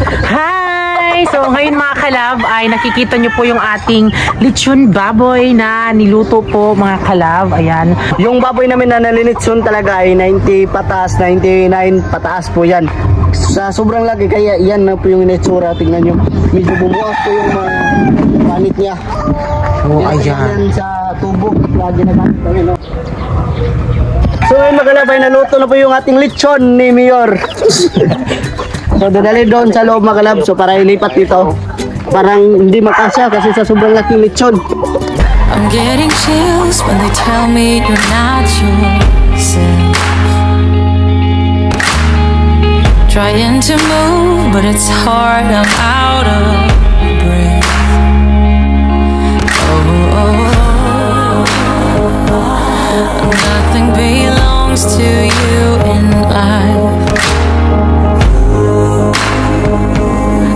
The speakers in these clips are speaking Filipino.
Hi! So ngayon mga kalab ay nakikita nyo po yung ating lechon baboy na niluto po mga kalab. Ayan. Yung baboy namin na nalinitson talaga ay 90 pataas, 99 pataas po yan. Sa sobrang laki kaya yan na po yung itsura. Tingnan nyo. Medyo bumuas po yung panit niya. Oh, ayan. Sa tubo. Lagi na kami. So ayun mga kalab ay naluto na po yung ating lechon ni Mayor. So dadali doon sa loob mga kalab. So para ilipat dito. Parang hindi makasya kasi sa sobrang laking lechon. I'm getting chills when they tell me you're not yourself. Trying to move but it's hard, I'm out of breath. Nothing belongs to you in life.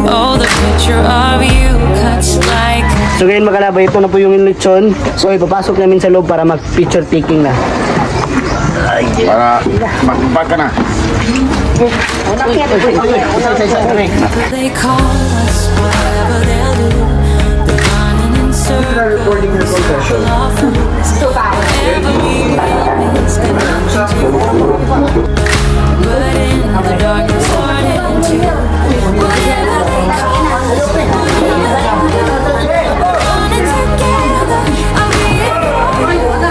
Oh, the picture of you cuts like. So ngayon mga kalab, ito na po yung lechon. So ipapasok namin sa loob para mag-picture taking na. Para magpag ka na. They call us whatever they'll do. They're running in circles. Whatever we want is coming to. But in the darkness starting to. Whatever they call us, we're running together. I'll be here for you.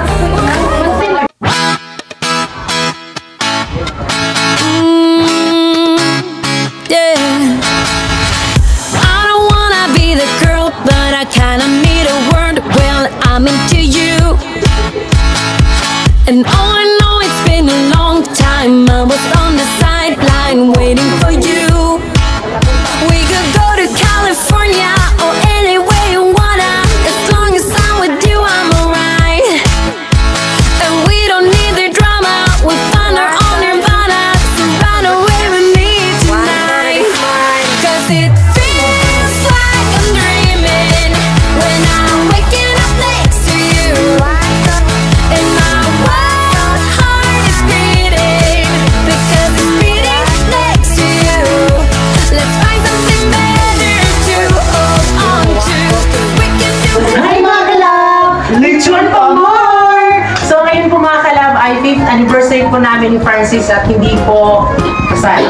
I'm into you, and oh, I know it's been a long time. I was on the sideline waiting for you. We could go to California or anywhere you wanna. As long as I'm with you, I'm alright. And we don't need the drama. We'll find our own nirvana. So run away with me tonight. 'Cause it feels like I'm dreaming when I'm waking up next to you. And my wild heart is beating because it's beating next to you. Let's find something better to hold on to. We can do it. Hi mga kalab! Lechon pa more! So ngayon po mga kalab ay 5th anniversary po namin ni Francis at hindi po kasal.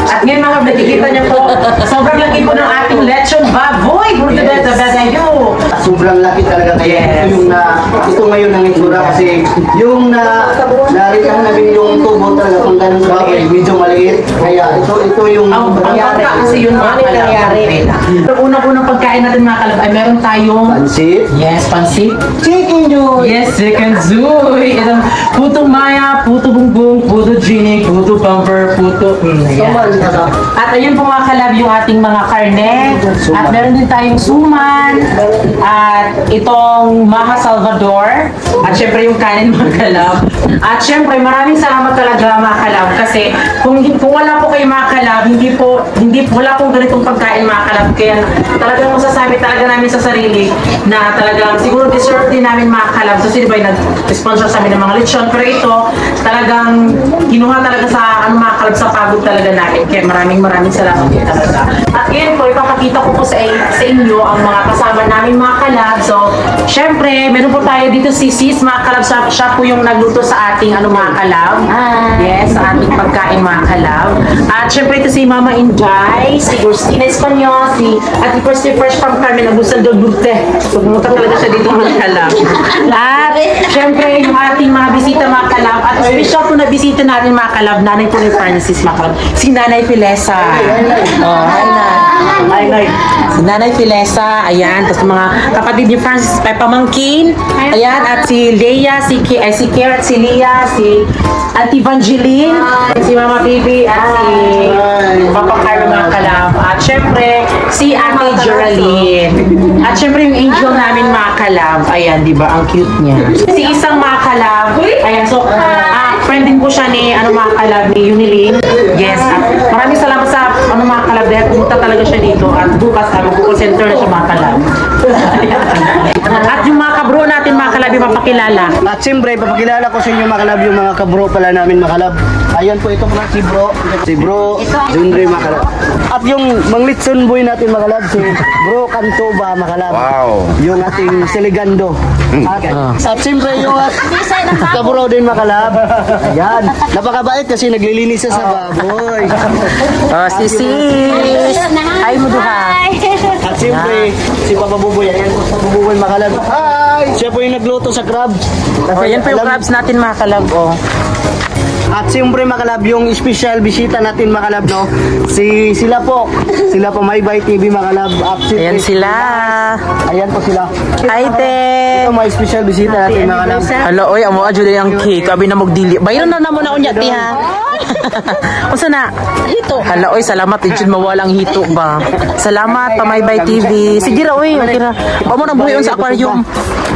At ngayon mga kalab, nakikita niyo po, sobrang laki po ng ating lechon baboy! Bruto yes. The best I do! Sobrang laki talaga kaya yes. Ito ngayon ang itsura kasi yung naritahan namin yung tubo talaga kung ganun sa baboy, medyo maliit. Kaya ito yung ang pagka kasi yun mga kalab. Pero unang-unang pagkain natin mga kalab ay meron tayong pansit. Yes, pansit. Chicken joy. Yes, chicken joy. Itong puto maya, puto bungbong, puto ginig, puto bumper, puto At ayun po mga kalab yung ating mga karne. At meron din tayong suman. At itong Maha Salvador. At syempre yung kanin mga kalab. At syempre maraming salamat talaga mga kalab. Kasi kung wala po kayo mga kalab, wala pong ganitong pagkain mga kalab. Kaya talagang masasabi talaga namin sa sarili na talagang siguro deserve din namin mga kalab. So sino ba yung nag-sponsor sa amin ng mga lechon? Pero ito talagang kinuha talaga sa mga kalab sa pagod talaga namin. Kaya maraming salamat din talaga. At ngayon po, ipapakita ko po sa inyo ang mga kasama namin mga kalab. So, syempre, meron po tayo dito si Sis mga kalab. Siya po yung nagluto sa ating mga kalab. Yes, sa ating pagkain mga kalab. At syempre ito si Mama Inday, si Christina Espanyol, si Ate Christy Fresh from Carmen Agusan del Norte. So, pumunta talaga siya dito mga kalab. At syempre, yung ating mga bisita mga kalab. At special po na bisita natin mga kalab, nanay po ni Francis mga kalab. Si Nanay Filesa. Oh, hi Nay. Si Nanay Filesa, ayan. Tapos mga kapatid ni Francis, may pamangkin. Ayan, at si Leia, si Kier, at si Lia, si Ate Evangeline, si Mama Bibi, at si Papa Carlo mga kalab. At syempre, si Ate Geraldine. At syempre yung angel namin mga kalab. Ayan, di ba? Ang cute niya. Si isang mga kalab. Ayan, so, friend din po siya ni mga kalab ni Unilin. Yes. At maraming salamat sa mga kalab dahil pumunta talaga siya dito at bukas mag-call center na siya mga kalab. At yung mga kabro natin mga kalab Kalab yung papakilala. At siyempre, papakilala ko sa inyo mga kalab yung mga kabro pala namin mga kalab. Ayan po, ito pala si bro. Si bro, Jundre mga kalab. At yung manglitson boy natin mga kalab, si bro Cantoba mga kalab. Wow. Yung ating Siligando. At siyempre yung kabro din mga kalab. Ayan. Napakabait kasi naglilinis siya sa baboy. Oh, si sis. Ay mo duha. At siyempre, si Papa Buboy. Ayan po, Papa Buboy mga kalab. Hi! Siya po yung nagluto sa crab. Oh, yan po yung crabs natin mga kalab. Oh. At siyempre makalab yung special bisita natin makalab no. Sila po Maybay TV makalab. Ayan sila. Ayan po sila. Hi te. Ito may special bisita natin makalab. Hello, oy, amo adyo yung cake. Abi na magdili. Bayron na mo na unya ti ha. Unsa na? Hito. Hello, oy, salamat din mawalang hito ba. Salamat pa Maybay TV. Sige ra oy, okay ra. Amo nang buhayon sa aquarium.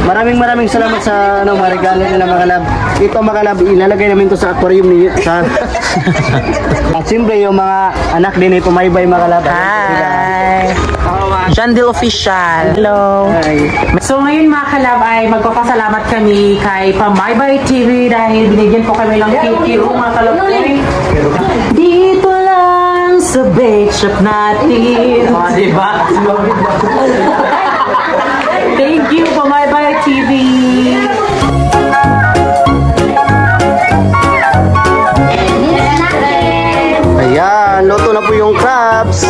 Maraming salamat sa mga regalo nila makalab. Ito makalab ilalagay namin to sa aquarium ni sa. At siyempre yung mga anak din ito Maybay makalab. Hi. Jandil Official. Hello. Hi. So ngayon mga kalab ay magpapasalamat kami kay Pamaybay TV dahil binigyan po kami ng cake mga kalab. Dito lang sa bake shop natin. O, diba? Thank you Pamaybay TV. Ayan, luto na po yung crabs.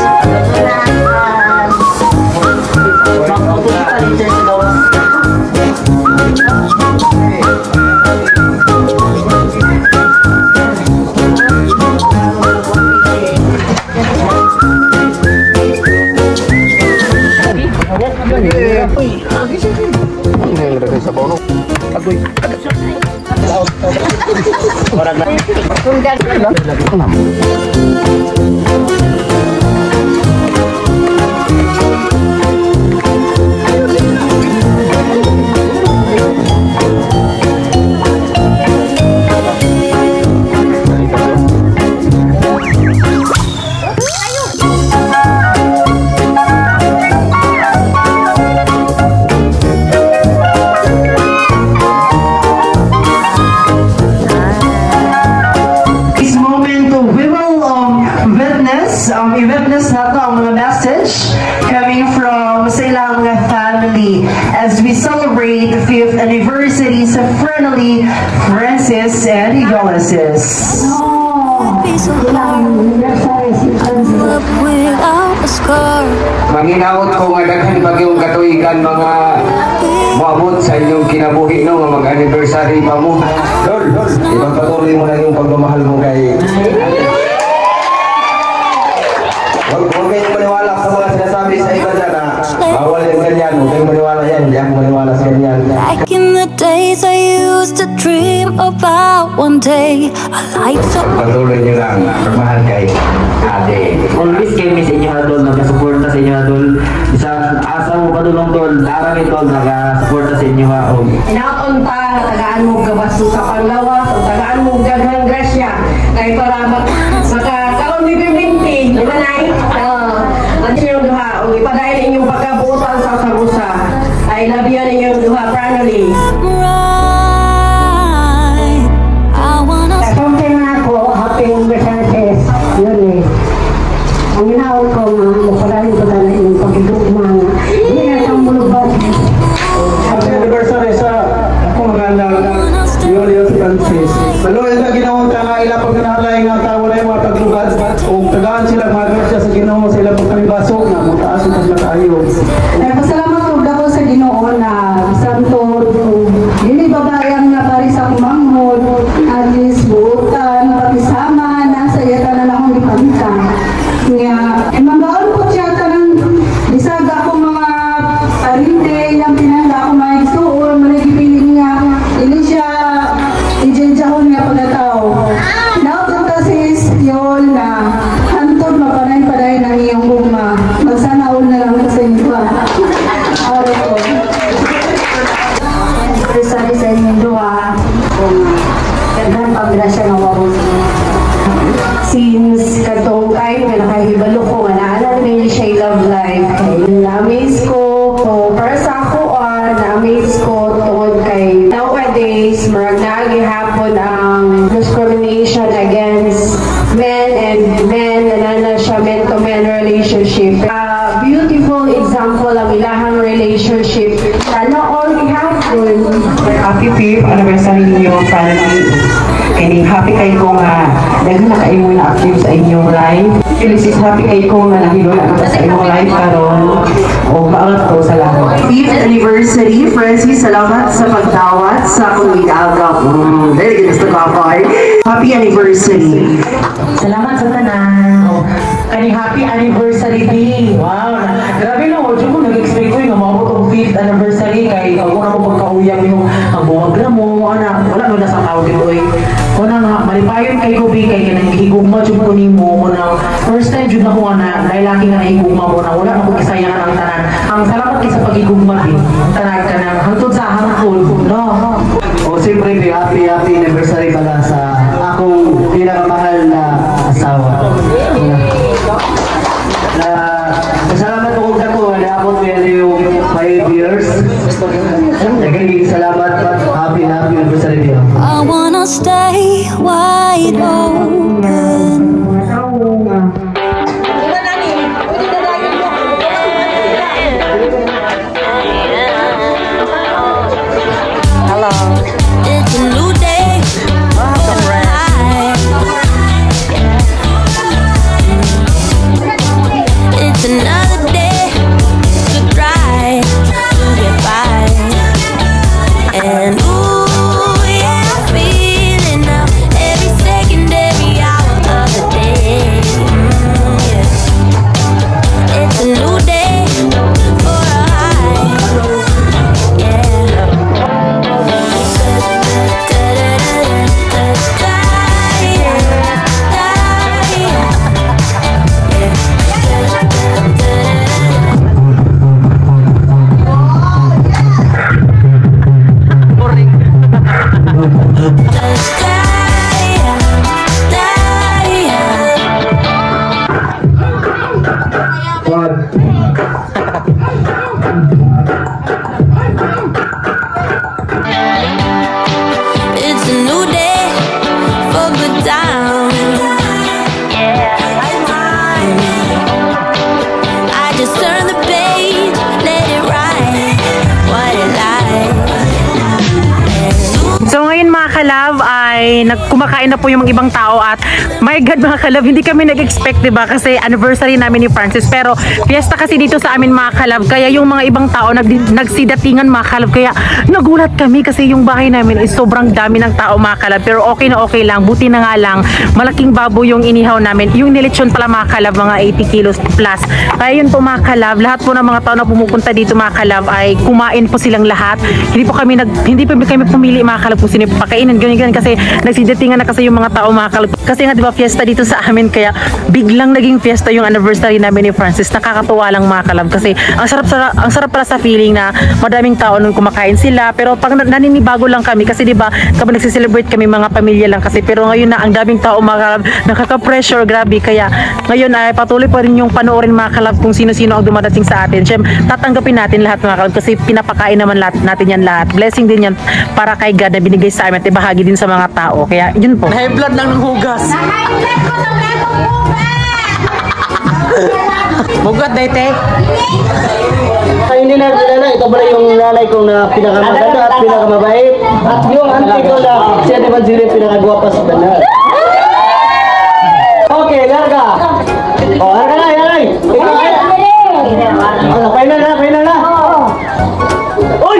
This moment we will witness na to ang message coming from sa ilang family as we celebrate the 5th anniversary sa Fraternity Francis and Egolesis. Piece of heart up without a scar. Manginaot ko nga daghan bagyong katuigan mga moabot sa inyong kinabuhi no nga mag-anniversary pa mo. Lord, ipagpatuloy mo na yung pagmamahal mo kay Huwag kayong maniwala sa mga sinasabi sa iba dyan na bawal yung ganyan. Huwag kayong maniwala yan. Hindi ako maniwala sa ganyan. Back in the days I used to dream about one day a life so Patuloy nyo lang pagmahal kay ate. Always kami sa inyo adol, nagkasuporta sa inyo adol. Isa asa mo padulong tol, darang ito nagkasuporta sa inyo ha. Inaon ta, tagaan mo gabaso sa panglawas, o tagaan mo gaghang grasya, kay para makakaroon ni Piminti, di ba nay? Ang inyong duha, o ipadayin inyong pagkabuutan sa sagusa. I love you inyong duha, Pranoli. right. I wanna Something na ako, happy anniversary, yun eh. Ang inaon ko nga, mapadayin ko na inyong pagkikuma nga. Hindi na itong mulubad. Happy anniversary sa ako magandang Yolio Francis. Pero yung ginawang ka nga ilang pagkanahalay nga tawa na yung mga paglugad o tagaan sila mga siya sa ginawa sila pagkalibaso na mataas yung pagkakayo. Pasalamat po ako sa Ginoo na santo dili babayang na pari sa kumanghod alis buutan pati sama nasa yata na akong ipanta nga mambaon po siya tanang bisaga ako mga parinte yung pinanda ako mga isuon maligipiling niya ili siya ijenjahon niya pagkatao napunta sis yun na antod mapanay-panay ng iyong guma magsanaon na lang sa inyo pa. Aro po. Presari sa inyong dua kung kaghan paggrasya nga wabos. Since katong kayo nga nakahibalo ko nga naanan niya siya love life. Na-amaze ko para sa ako na-amaze ko tungod kay relationship. Beautiful example ang ilahang relationship. Sana all ihapon. Happy 5th anniversary ninyo, family. Kaya happy kayo ko nga dahil na kayo na active sa inyong life. Felicis, happy kayo ko nga nahilo na sa inyong life karon o maangat ko sa lahat. 5th anniversary, Francis, salamat sa pagdawat sa akong ikaagap. Very good, Mr. Papoy. Happy anniversary. Salamat sa tanan. Kani happy anniversary day. Wow, grabe no. Diyo ko nag-expect ko yung mabot ang 5th anniversary kay ako na ko pagkauyang yung ang buwag na mo, anak. Wala mo na sa tao dito eh. Kuna nga, malipayon kay Gobi kay kanang higugma dyan ko ni mo. Kuna, first time dyan ako nga lalaki nga nahigugma mo na wala ako kisayangan ang tanan. Ang salamat kayo sa pagigugma din. Ang tanan ka na hangtod sa hangtod. No? O siyempre, happy anniversary pala sa akong pinakamahal na asawa. Salamat po kung ako, naabot mo yan yung 5 years. Nagiging salamat at happy anniversary niyo. I wanna stay wide open. Hello. It's a new day. It's another day to try to get by. And ooh, yeah, I'm feeling now every second, every hour of the day. Yeah. It's a new day for a high. It's a new day for good times. Yeah, I just turn the page, let it ride. What a life. So ngayon mga kalab ay kumakain na po yung mga ibang tao at my God mga kalab, hindi kami nag-expect diba kasi anniversary namin ni Francis pero fiesta kasi dito sa amin mga kalab kaya yung mga ibang tao nagsidatingan mga kalab kaya nagulat kami kasi yung bahay namin is sobrang dami ng tao mga kalab pero okay na okay lang, buti na nga lang malaking babo yung inihaw namin, yung nilitsyon pala mga kalab mga 80 kilos plus kaya yun po mga kalab, lahat po ng mga tao na pumupunta dito mga kalab ay kumain po silang lahat, hindi po kami pumili mga kalab kung sino pakainin ganyan kasi nagsidatingan na kasi yung mga tao mga kalab kasi nga diba fiesta dito sa amin kaya biglang naging fiesta yung anniversary namin ni Francis, nakakatuwa lang mga kalab kasi ang sarap pala sa feeling na madaming tao nung kumakain sila pero pag naninibago lang kami kasi diba kapag nagsiselebrate kami mga pamilya lang kasi pero ngayon na ang daming tao mga kalab nakaka-pressure grabe kaya ngayon ay patuloy pa rin yung panoorin mga kalab kung sino-sino ang dumadating sa atin syempre tatanggapin natin lahat mga kalab kasi pinapakain naman natin yan lahat blessing din yan para kay God na binigay sa amin at ibahagi din sa mga tao kaya yun po high blood lang ng hugas bugat dayte Ay, hindi na kilala, ito pala yung nanay kong na pinakamaganda at pinakamabait. At yung auntie ko na siya naman sila yung pinakagwapa sa banal. Okay, larga. O, larga na, yanay. Final na. Uy!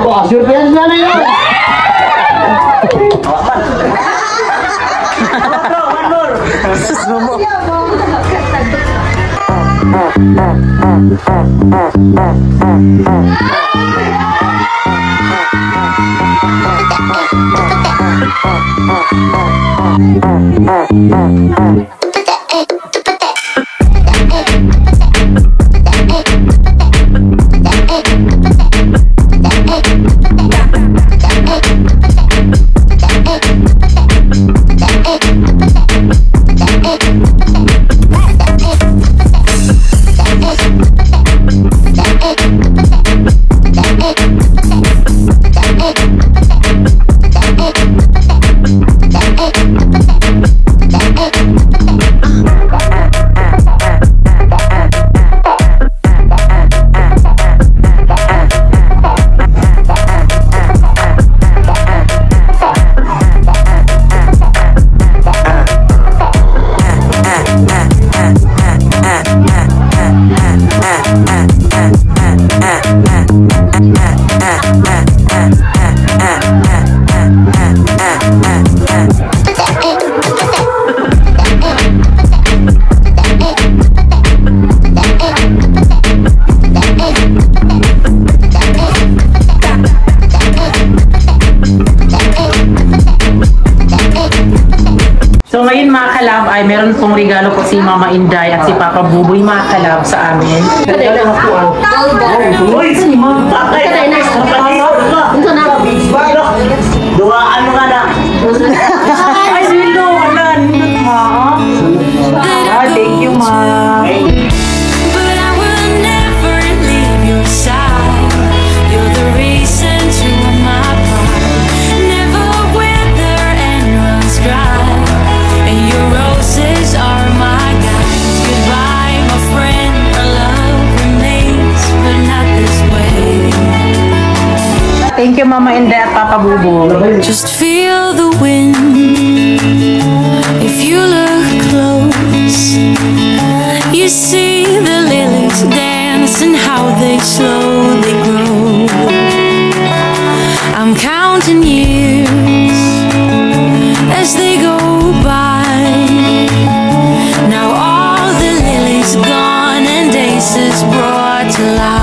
Wah, surprise na na yun. One more. So ngayon mga kalab ay meron pong regalo po si Mama Inday at si Papa Buboy mga kalab sa amin. Uy, si Mama Tatay. Duwaan mo nga na. Ay, silo! Wala, nindot ma. Thank you ma. But I will never leave your side. You're the reason to my pride. Never wither and runs dry. And your roses are my guides. Goodbye, my friend. Our love remains, but not this way. Thank you Mama Inday at Papa Buboy. Just feel the wind. If you look close, you see the lilies dance and how they slowly grow. I'm counting years as they go by. Now all the lilies gone and days is brought to life.